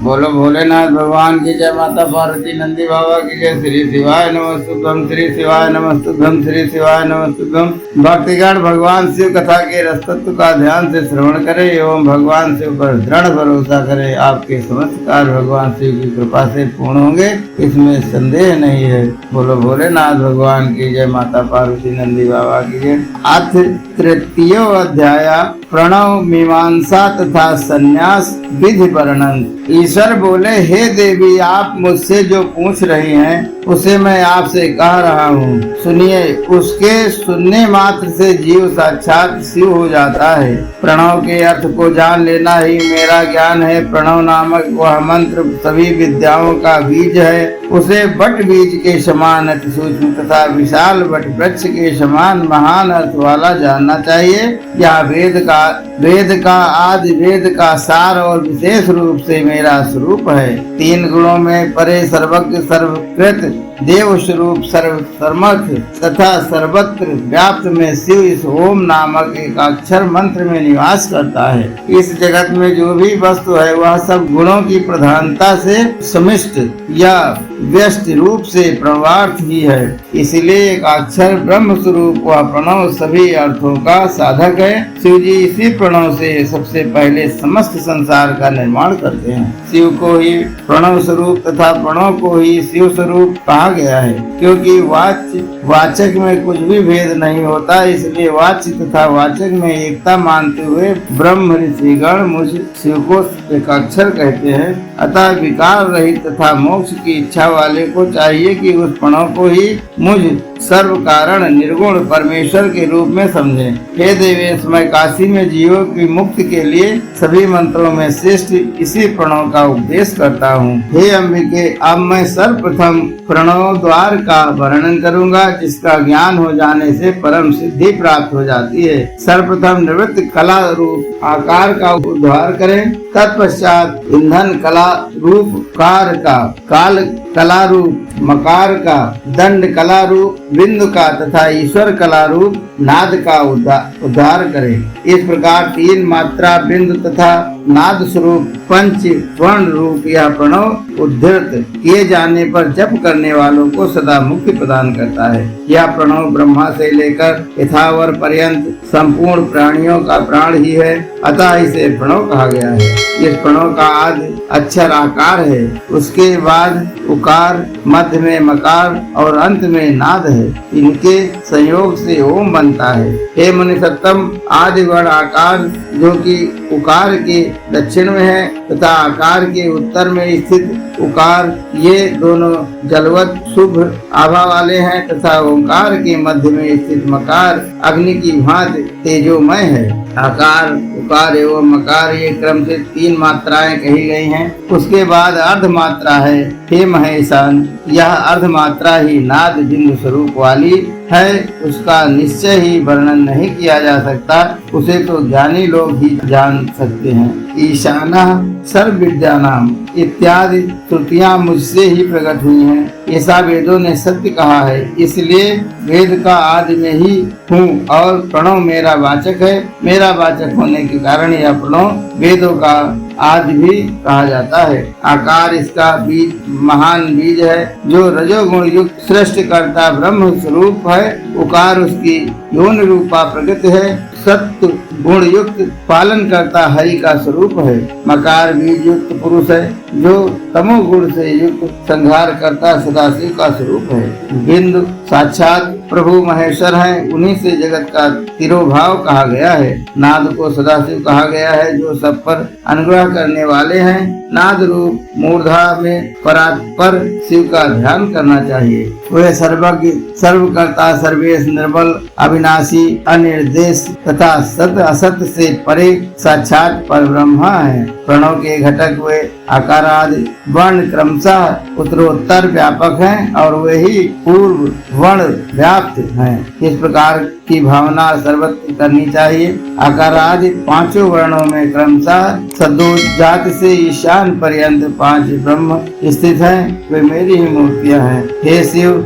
बोलो भोलेनाथ भगवान की जय। माता पार्वती नंदी बाबा की जय। श्री शिवाय नमस्तुभ्यम, श्री शिवाय नमस्तुभ्यम, श्री शिवाय नमस्तुभ्यम। भक्तिगण भगवान शिव कथा के रसतत्व का ध्यान से श्रवण करें एवं भगवान शिव पर दृढ़ भरोसा करें। आपके समस्त कार्य भगवान शिव की कृपा से पूर्ण होंगे, इसमें संदेह नहीं है। बोलो भोलेनाथ भगवान की जय। माता पार्वती नंदी बाबा की जय। अथ तृतीयो अध्याय प्रणव मीमांसा तथा संन्यास विधि वर्णन। ईश्वर बोले, हे देवी, आप मुझसे जो पूछ रही हैं उसे मैं आपसे कह रहा हूँ, सुनिए। उसके सुनने मात्र से जीव साक्षात शिव हो जाता है। प्रणव के अर्थ को जान लेना ही मेरा ज्ञान है। प्रणव नामक वह मंत्र सभी विद्याओं का बीज है। उसे वट बीज के समान अति सूक्ष्म तथा विशाल वट वृक्ष के समान महान अर्थ वाला जानना चाहिए। यह वेद का आदि वेद का सार और विशेष रूप से मेरा स्वरूप है। तीन गुणों में परे सर्वज्ञ सर्वकृत देव स्वरूप सर्वसमर्थ तथा सर्वत्र व्याप्त में शिव इस ओम नामक एक अक्षर मंत्र में निवास करता है। इस जगत में जो भी वस्तु है वह सब गुणों की प्रधानता से समिष्ट या व्यस्त रूप से प्रणवार्थ ही है। इसलिए एक अक्षर ब्रह्म स्वरूप वह प्रणव सभी अर्थों का साधक है। शिव जी इसी प्रणव से सबसे पहले समस्त संसार का निर्माण करते हैं। शिव को ही प्रणव स्वरूप तथा प्रणव को ही शिव स्वरूप कहा गया है, क्योंकि वाचक में कुछ भी भेद नहीं होता। इसलिए वाच्य तथा वाचक में एकता मानते हुए ब्रह्म ऋषिगण मुझ शिव को एक अक्षर कहते हैं। अतः विकार रहित तथा मोक्ष की इच्छा वाले को चाहिए कि उस प्रणव को ही मुझ सर्व कारण निर्गुण परमेश्वर के रूप में समझें। हे देवेश, मैं काशी में जीवों की मुक्ति के लिए सभी मंत्रों में श्रेष्ठ इसी प्रणव का उपदेश करता हूँ। हे अंबिके, अब मैं सर्वप्रथम प्रणव द्वार का वर्णन करूंगा, जिसका ज्ञान हो जाने से परम सिद्धि प्राप्त हो जाती है। सर्वप्रथम निवृत्त कला रूप आकार का उद्धार करें। तत्पश्चात ईंधन कला रूप कार का, काल कला रूप मकार का, दंड कला रूप बिंदु का तथा ईश्वर कला रूप नाद का उद्धार करें। इस प्रकार तीन मात्रा बिंदु तथा नाद स्वरूप पंच वर्ण रूप यह प्रणव उद्धृत किए जाने पर जप करने वालों को सदा मुक्ति प्रदान करता है। यह प्रणव ब्रह्मा से लेकर यथावर पर्यंत संपूर्ण प्राणियों का प्राण ही है, अतः इसे प्रणव कहा गया है। इस प्रणव का आदि अक्षर आकार है, उसके बाद उकार, मध्य में मकार और अंत में नाद है। इनके संयोग से ओम बनता है। हे मुनि सत्तम, आदि वर्ण आकार जो कि उकार के दक्षिण में है तथा आकार के उत्तर में स्थित उकार, ये दोनों जलवत शुभ आभा वाले हैं तथा ओंकार के मध्य में स्थित मकार अग्नि की भांति तेजोमय है। आकार, उकार एवं मकार ये क्रम से तीन मात्राएं कही गई हैं। उसके बाद अर्ध मात्रा है। हे महेशान, यह अर्ध मात्रा ही नाद बिंदु स्वरूप वाली है। उसका निश्चय ही वर्णन नहीं किया जा सकता, उसे तो ज्ञानी लोग ही जान सकते हैं। ईशाना सर्व विद्यानाम इत्यादि श्रुतियां मुझसे ही प्रकट हुई हैं। ऐसा वेदों ने सत्य कहा है, इसलिए वेद का आदि में ही हूँ और प्रणव मेरा वाचक है। मेरा वाचक होने के कारण यह प्रणव वेदों का आदि भी कहा जाता है। आकार इसका बीज महान बीज है, जो रजोगुण युक्त सृष्टिकर्ता ब्रह्म स्वरूप है। उकार उसकी यौन रूपा प्रकृति है। सत्व गुण युक्त पालन करता हरि का स्वरूप है। मकार बीज युक्त पुरुष है, जो तमोगुण से युक्त संहार करता सदाशिव का स्वरूप है। बिंदु साक्षात प्रभु महेश्वर हैं, उन्हीं से जगत का तिरोभाव कहा गया है। नाद को सदाशिव कहा गया है, जो सब पर अनुग्रह करने वाले हैं। नाद रूप मूर्धा में परात्पर शिव का ध्यान करना चाहिए। वह सर्वज्ञ, सर्वकर्ता, सर्वेश, निर्बल, अविनाशी, अनिर्देश तथा सत्य असत्य से परे साक्षात परब्रह्म है। प्रणव के घटक वे आकार आदि वर्ण क्रमशः उत्तरोत्तर व्यापक हैं और वही पूर्व वर्ण व्याप्त हैं। इस प्रकार की भावना सर्वत्र करनी चाहिए। आकार आदि पांचों वर्णों में क्रमशः सदोजात से ईशान पर्यंत पांच ब्रह्म स्थित हैं, वे मेरी ही मूर्तियां हैं। हे शिव,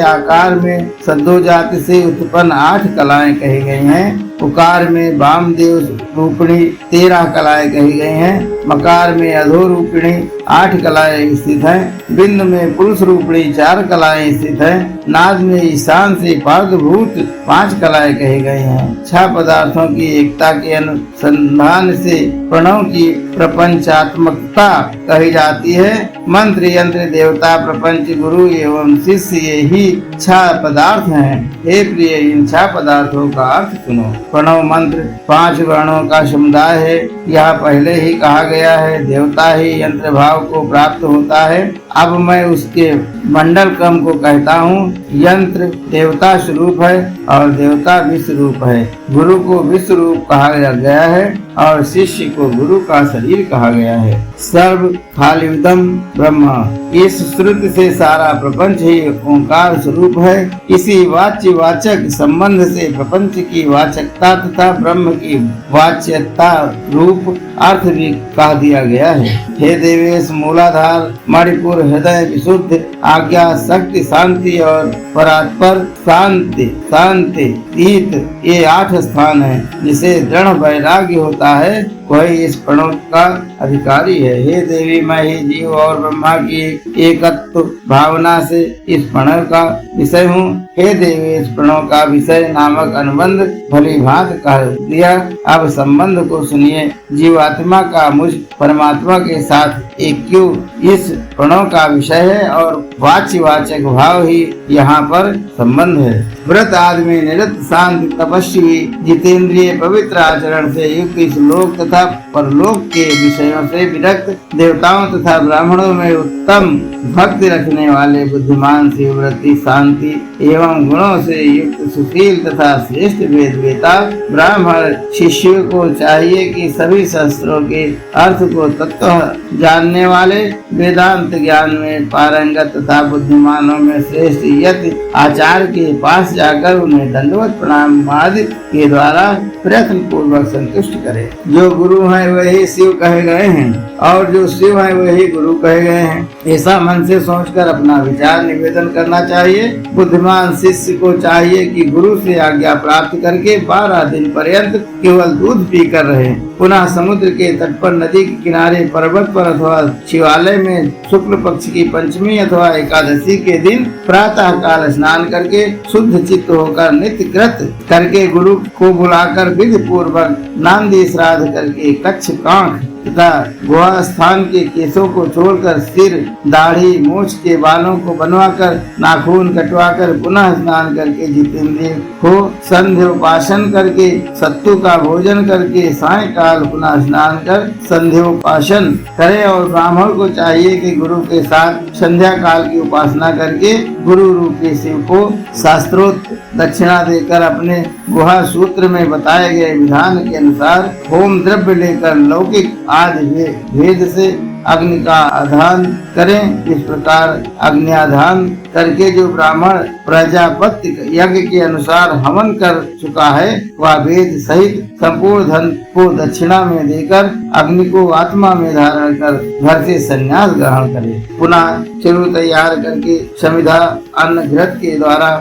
आकार में सदोजात से उत्पन्न 8 कलाएं कही गई हैं। उकार में वामदेव रूपिणी 13 कलाएं कही गई हैं। मकार में अधो रूपिणी 8 कलाएं स्थित हैं। बिंद में पुरुष रूपिणी 4 कलाएं स्थित हैं। नाद में ईशान से पार्श्वभूत 5 कलाएं कही गई हैं। 6 पदार्थों की एकता के अनुसंधान से प्रणव की प्रपंचात्मकता कही जाती है। मंत्र, यंत्र, देवता, प्रपंच, गुरु एवं शिष्य ये ही 6 पदार्थ हैं। हे प्रिय, इन 6 पदार्थों का अर्थ सुनो। प्रणव मंत्र 5 वर्णों का समुदाय है। यह पहले ही कहा गया है। देवता ही यंत्र भाव को प्राप्त होता है। अब मैं उसके मंडल क्रम को कहता हूँ। यंत्र देवता स्वरूप है और देवता विश्व रूप है। गुरु को विश्व रूप कहा गया है और शिष्य को गुरु का शरीर कहा गया है। सर्व खालिदम ब्रह्म, इस श्रुति से सारा प्रपंच ही ओंकार स्वरूप है। इसी वाच्य वाचक संबंध से प्रपंच की वाचकता तथा ब्रह्म की वाच्यता रूप अर्थ भी कह दिया गया है। हे देवेश, मूलाधार, मणिपुर, हृदय, विशुद्ध, आज्ञा, शक्ति, शांति और परात्पर, शांति, तीत, ये 8 स्थान है। जिसे दृढ़ वैराग्य होता है वही इस प्रणव का अधिकारी है। हे देवी, मैं ही जीव और ब्रह्मा की एकत्व भावना से इस प्रणव का विषय हूँ। हे देवी, इस प्रणव का विषय नामक अनुबंध भली भांति कह दिया। अब संबंध को सुनिए। जीवात्मा का मुझ परमात्मा के साथ एक क्यों इस प्रणव का विषय है और वाच्यवाचक भाव ही यहाँ पर संबंध है। व्रत आदमी, निरत, शांत, तपस्वी, जितेंद्रिय, पवित्र आचरण से युक्त, इस लोक तथा परलोक के विषयों से विरक्त, देवताओं तथा ब्राह्मणों में उत्तम भक्ति रखने वाले, बुद्धिमान, शिवव्रती, शांति एवं गुणों से युक्त, सुशील तथा श्रेष्ठ वेदवेता ब्राह्मण शिष्यों को चाहिए कि सभी शास्त्रों के अर्थ को तत्व जानने वाले, वेदांत ज्ञान में पारंगत तथा बुद्धिमानों में श्रेष्ठ यति आचार्य के पास जाकर उन्हें दंडवत प्रणाम आदि के द्वारा प्रयत्न पूर्वक संतुष्ट करे। जो गुरु हैं वही शिव कहे गए हैं और जो शिव हैं वही गुरु कहे गए हैं। ऐसा मन से सोचकर अपना विचार निवेदन करना चाहिए। बुद्धिमान शिष्य को चाहिए कि गुरु से आज्ञा प्राप्त करके 12 दिन पर्यंत केवल दूध पीकर रहे। पुनः समुद्र के तट पर, नदी के किनारे, पर्वत पर अथवा शिवालय में शुक्ल पक्ष की पंचमी अथवा एकादशी के दिन प्रातः काल स्नान करके शुद्ध चित्त होकर नित्य कृत करके गुरु को बुलाकर विधि पूर्वक नांदी श्राद्ध करके कच्छ, कांख तथा गुहा स्थान के केशों को छोड़कर सिर, दाढ़ी, मूछ के बालों को बनवाकर, नाखून कटवाकर, पुनः स्नान करके जितेंद्रिय हो संध्योपासन करके, सत्तू का भोजन करके, सायंकाल पुनः स्नान कर संध्योपासन करे और ब्राह्मण को चाहिए कि गुरु के साथ संध्या काल की उपासना करके गुरु रूपी शिव को शास्त्रोक्त दक्षिणा देकर अपने गुहा सूत्र में बताए गए विधान के अनुसार होम द्रव्य लेकर लौकिक आदि भेद से अग्नि का आधान करें। इस प्रकार अग्नियाधान करके जो ब्राह्मण प्रजापति यज्ञ के अनुसार हवन कर चुका है वह वेद सहित संपूर्ण धन को दक्षिणा में देकर अग्नि को आत्मा में धारण कर घर से संन्यास ग्रहण करे। पुनः चरु तैयार करके समिधा अन्न घृत के द्वारा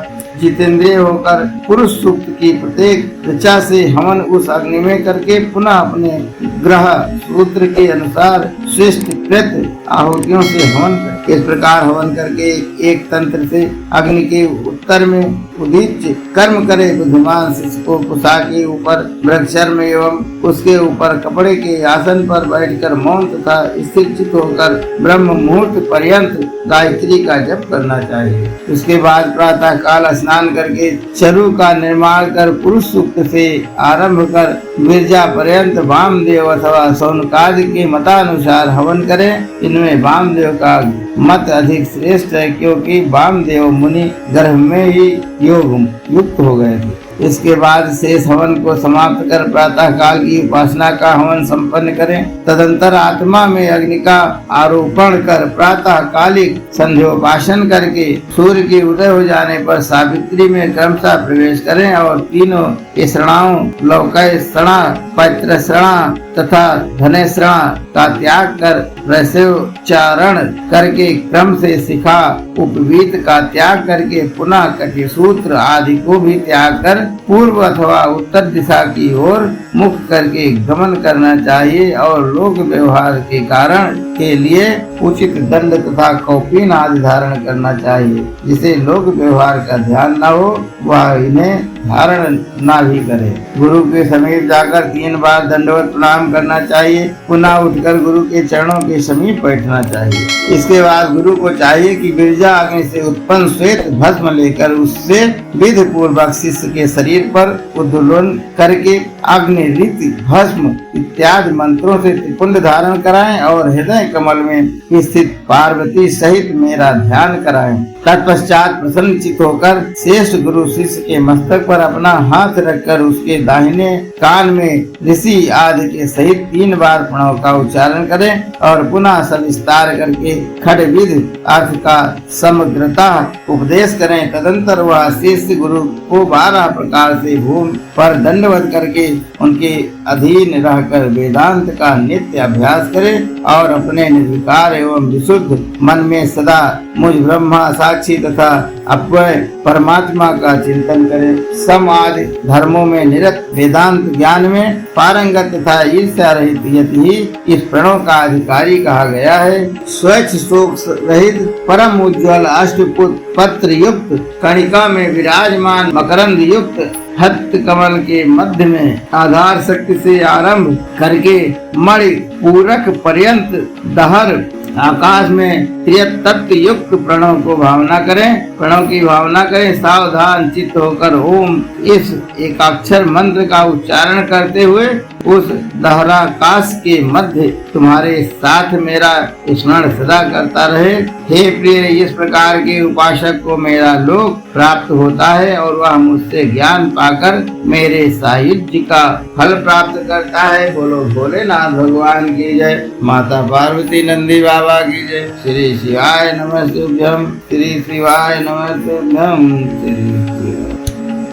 जितेंद्रिय होकर पुरुष सूक्त की प्रत्येक ऋचा से हवन उस अग्नि में करके पुनः अपने ग्रह सूत्र के अनुसार श्रेष्ठ कृत आहुतियों से हवन करे। इस प्रकार हवन करके एक तंत्र से अग्नि के उत्तर में उदित कर्म करे। बुद्धिमान शिष्य को कुशा के ऊपर वृक्षर्म एवं उसके ऊपर कपड़े के आसन पर बैठकर मौन तथा स्थिर चित्त होकर ब्रह्म मुहूर्त पर्यंत गायत्री का जप करना चाहिए। उसके बाद प्रातः काल स्नान करके चरु का निर्माण कर पुरुष सूक्त से आरंभ कर गिरजा पर्यंत वामदेव अथवा सौनकादि के मतानुसार हवन करें। इनमें वामदेव का मत अधिक श्रेष्ठ है क्योंकि वामदेव मुनि गर्भ में ही योग युक्त हो गए थे। इसके बाद शेष हवन को समाप्त कर प्रातः काल की उपासना का हवन संपन्न करें। तदंतर आत्मा में अग्नि का आरोपण कर प्रातः कालिक संध्योपासन करके सूर्य के उदय हो जाने पर सावित्री में क्रमशः प्रवेश करें और तीनों श्रणाओं लौकय श्रणा, पैत्र श्रणा तथा धने श्रणा का त्याग कर रसोच्चारण करके क्रम से शिखा उपवीत का त्याग करके पुनः कटिसूत्र आदि को भी त्याग कर पूर्व अथवा उत्तर दिशा की ओर मुख करके गमन करना चाहिए और लोक व्यवहार के कारण के लिए उचित दंड तथा कौपीन आदि धारण करना चाहिए। जिसे लोक व्यवहार का ध्यान न हो वह इन्हें धारण न भी करे। गुरु के समीप जाकर 3 बार दंडवत प्रणाम करना चाहिए। पुनः उठकर गुरु के चरणों के समीप बैठना चाहिए। इसके बाद गुरु को चाहिए कि बिरजा अग्नि से उत्पन्न श्वेत भस्म लेकर उससे विधि पूर्वक शिष्य के शरीर पर उद्दोलन करके अग्नि रीति भस्म इत्यादि मंत्रों से त्रिपुंड धारण कराएं और हृदय कमल में स्थित पार्वती सहित मेरा ध्यान कराएं। तत्पश्चात प्रसन्नचित होकर श्रेष्ठ गुरु शिष्य के मस्तक पर अपना हाथ रखकर उसके दाहिने कान में ऋषि आदि के सहित 3 बार प्रणव का उच्चारण करें और पुनः सविस्तार करके खड़विध अर्थ का समग्रता उपदेश करें। तदंतर वह शिष्य गुरु को 12 प्रकार से भूमि पर दंडवत करके उनके अधीन रहकर वेदांत का नित्य अभ्यास करे और अपने निर्विकार एवं विशुद्ध मन में सदा मुझ ब्रह्मा साक्षी तथा अपव्यय परमात्मा का चिंतन करे। सम आदि धर्मों में निरत वेदांत ज्ञान में पारंगत तथा ईर्ष्या रहित यति ही इस प्रणव का अधिकारी कहा गया है। स्वच्छ शोक रहित परम उज्ज्वल अष्टपुट पत्र युक्त कणिका में विराजमान मकरंद युक्त हस्त कमल के मध्य में आधार शक्ति से आरंभ करके मणि पूरक पर्यंत दहर आकाश में तत्व युक्त प्रणव को भावना करें। प्रणव की भावना करें। सावधान चित्त होकर ओम इस एकाक्षर मंत्र का उच्चारण करते हुए उस दहराकाश के मध्य तुम्हारे साथ मेरा स्मरण सदा करता रहे। हे प्रिय, इस प्रकार के उपासक को मेरा लोक प्राप्त होता है और वह मुझसे ज्ञान पाकर मेरे सायुज्य का फल प्राप्त करता है। बोलो भोलेनाथ भगवान की जय। माता पार्वती नंदी बाबा की जय। श्री शिवाय नमस्तुभ्यं। श्री शिवाय नमस्तुभ्यं। श्री शिवाय।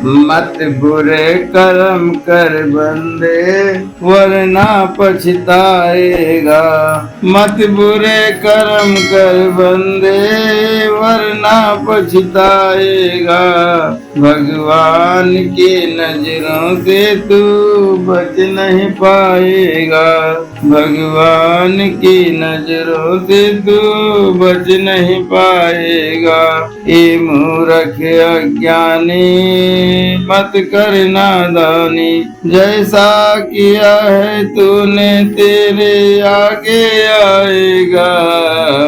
मत बुरे कर्म कर बंदे वरना पछताएगा। मत बुरे कर्म कर बंदे वरना पछताएगा। भगवान की नजरों से तू बच नहीं पाएगा। भगवान की नजरों से तू बच नहीं पाएगा। ये मूर्ख अज्ञानी मत कर नादानी। जैसा किया है तूने तेरे आगे आएगा।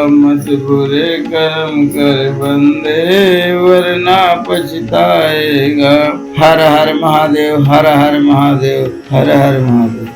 मत बुरे कर्म कर बंदे वरना पछताएगा। हर हर महादेव। हर हर महादेव। हर हर महादेव।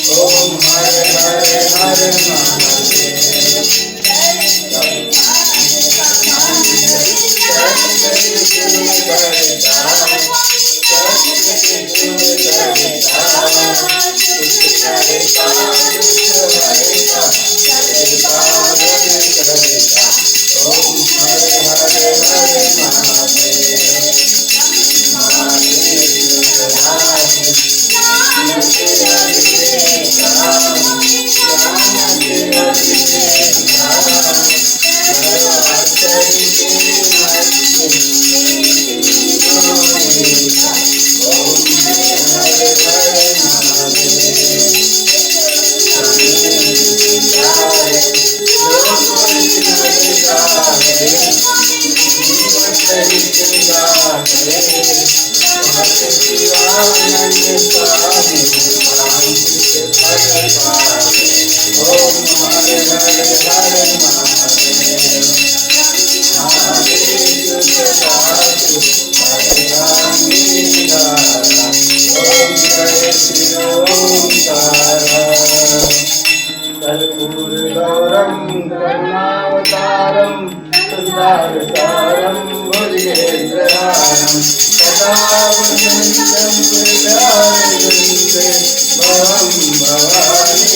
ओम हरे हरे हरे महादेव। शिवानंद स्वामी शांति के फल पावे। ओम हरे हरे हरे महादेव महादेव सदाशिव हरे राम लीला। ओम जय श्री ओंकार। कर्पूरगौरं करुणावतारं संसारसारं भुजगेन्द्रहारं सदा वसन्तं हृदयारविन्दे भवं भवानी